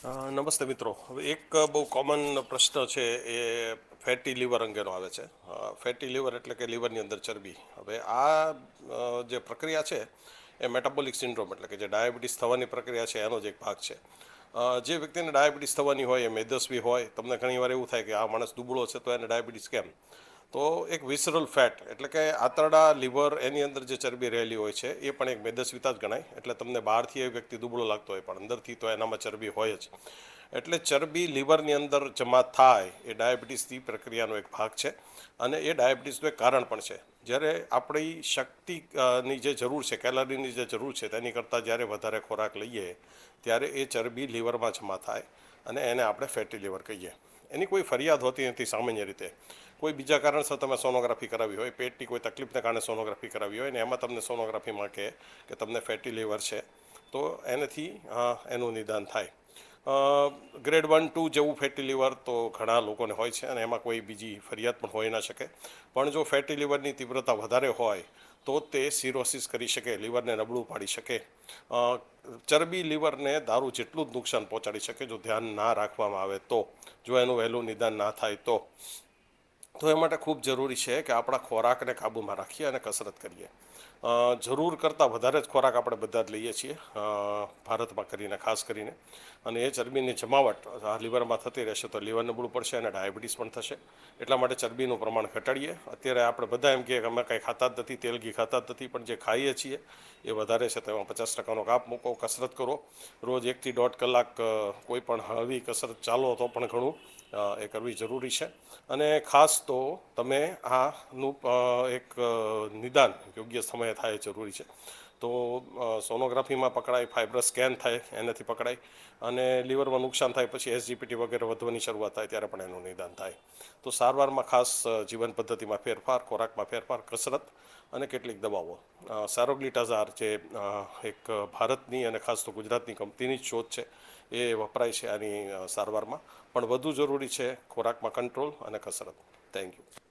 નમસ્તે મિત્રો. હવે એક બહુ કોમન પ્રશ્ન છે એ ફેટી લીવર અંગેનો આવે છે. ફેટી લીવર એટલે કે લીવરની અંદર ચરબી. હવે આ જે પ્રક્રિયા છે એ મેટાબોલિક સિન્ડ્રોમ એટલે કે જે ડાયાબિટીસ થવાની પ્રક્રિયા છે એનો જ એક ભાગ છે. જે વ્યક્તિને ડાયાબિટીસ થવાની હોય એ મેદસ્વી હોય, તમને ઘણીવાર એવું થાય કે આ માણસ દુબળો છે તો એને ડાયાબિટીસ કેમ? તો એક વિસરલ ફેટ એટલે કે આંતરડા, લીવર એની અંદર જે ચરબી રહેલી હોય છે એ પણ એક મેદસ્વીતા જ ગણાય. એટલે તમને બહારથી એ વ્યક્તિ દુબળો લાગતો હોય પણ અંદરથી તો એનામાં ચરબી હોય જ. એટલે ચરબી લીવરની અંદર જમા થાય એ ડાયાબિટીસની પ્રક્રિયાનો એક ભાગ છે અને એ ડાયાબિટીસનું એક કારણ પણ છે. જ્યારે આપણી શક્તિની જે જરૂર છે, કેલરીની જે જરૂર છે તેની કરતાં જ્યારે વધારે ખોરાક લઈએ ત્યારે એ ચરબી લીવરમાં જમા થાય અને એને આપણે ફેટી લીવર કહીએ. એની કોઈ ફરિયાદ હોતી નથી સામાન્ય રીતે. કોઈ બીજા કારણસર તમે સોનોગ્રાફી કરાવી હોય, પેટની કોઈ તકલીફને કારણે સોનોગ્રાફી કરાવી હોય ને એમાં તમને સોનોગ્રાફીમાં કહે કે તમને ફેટી લીવર છે તો એનાથી એનું નિદાન થાય. ગ્રેડ 1-2 જેવું ફેટી લીવર તો ઘણા લોકોને હોય છે અને એમાં કોઈ બીજી ફરિયાદ પણ હોઈ ના શકે. પણ જો ફેટી લીવરની તીવ્રતા વધારે હોય તો તે સિરોસિસ કરી શકે, લીવરને નબળું પાડી શકે. ચરબી લીવરને દારૂ જેટલું જ નુકસાન પહોંચાડી શકે જો ધ્યાન ના રાખવામાં આવે તો, જો એનું વહેલું નિદાન ના થાય તો એ માટે ખૂબ જરૂરી છે કે આપણા ખોરાકને કાબૂમાં રાખીએ અને કસરત કરીએ. જરૂર કરતાં વધારે જ ખોરાક આપણે બધા જ લઈએ છીએ ભારતમાં કરીને, ખાસ કરીને. અને એ ચરબીની જમાવટ લીવરમાં થતી રહેશે તો લીવર નબળું પડશે અને ડાયાબિટીસ પણ થશે. એટલા માટે ચરબીનું પ્રમાણ ઘટાડીએ. અત્યારે આપણે બધા એમ કહીએ કે અમે કંઈ ખાતા જ નથી, તેલ ઘી ખાતા જ નથી, પણ જે ખાઈએ છીએ એ વધારે છે તો એમાં 50% કાપ મૂકો, કસરત કરો. રોજ 1 થી 1.5 કલાક કોઈ પણ હળવી કસરત ચાલો તો પણ ઘણું એ કરવી જરૂરી છે. અને ખાસ તો તમે આનું એક નિદાન યોગ્ય સમયે થાય જરૂરી છે. તો સોનોગ્રાફીમાં પકડાય, ફાઇબ્રસ સ્કેન થાય એનાથી પકડાય અને લીવરમાં નુકસાન થાય પછી એસજીપીટી વગેરે વધવાની શરૂઆત થાય ત્યારે પણ એનું નિદાન થાય. તો સારવારમાં ખાસ જીવન પદ્ધતિમાં ફેરફાર, ખોરાકમાં ફેરફાર, કસરત અને કેટલીક દવાઓ. સારોગ્લિટાઝાર જે એક ભારતની અને ખાસ તો ગુજરાતની કંપનીની જ શોધ છે એ વપરાય છે આની સારવારમાં. પણ વધુ જરૂરી છે ખોરાકમાં કંટ્રોલ અને કસરત. Thank you.